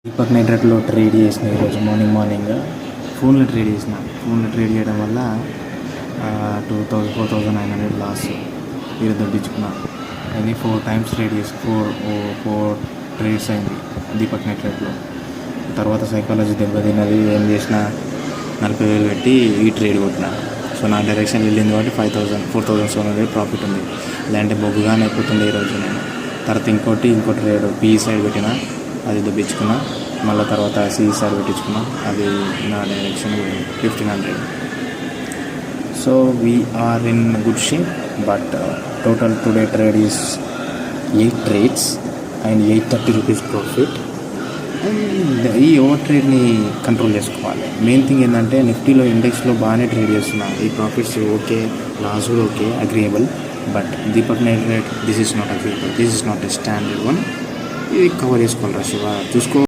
Deepak నైట్రేట్లో trade చేసిన ఈరోజు morning ఫోన్లో ట్రేడ్ చేయడం వల్ల 4,900 లాస్ ఈరోజు దొబ్బించుకున్నా. అది 4 టైమ్స్ ట్రేడ్ చేసి 4 ట్రేడ్స్ అయింది దీపక్ నైట్రేట్లో. తర్వాత సైకాలజీ దెబ్బతిన్నది. ఏం చేసిన 40,000 పెట్టి ఈ ట్రేడ్ కొట్టిన. సో నా డైరెక్షన్ వెళ్ళింది కాబట్టి 4,700 ప్రాఫిట్ ఉంది. లేదంటే బొగ్గుగానే అయిపోతుంది ఈరోజు. నేను తర్వాత ఇంకో ట్రేడ్ పీ సైడ్ పెట్టిన, అది దొబ్బించుకున్నా. మళ్ళీ తర్వాత సి సైడ్ పెట్టించుకున్నా, అది నా direction 1,500. So we are in good shape. But total today trade is 8 trades and 830 rupees profit. And ఈ ఓవర్ ట్రేడ్ని కంట్రోల్ చేసుకోవాలి. మెయిన్ థింగ్ ఏంటంటే నిఫ్టీలో ఇండెక్స్లో బాగానే ట్రేడ్ చేస్తున్నా. ఈ ప్రాఫిట్స్ ఓకే, లాస్ కూడా okay, agreeable. But Deepak Nitrite this is not agreeable, this is not a standard one. ఇది కవర్ చేసుకోవాలి రా శివ, చూసుకో.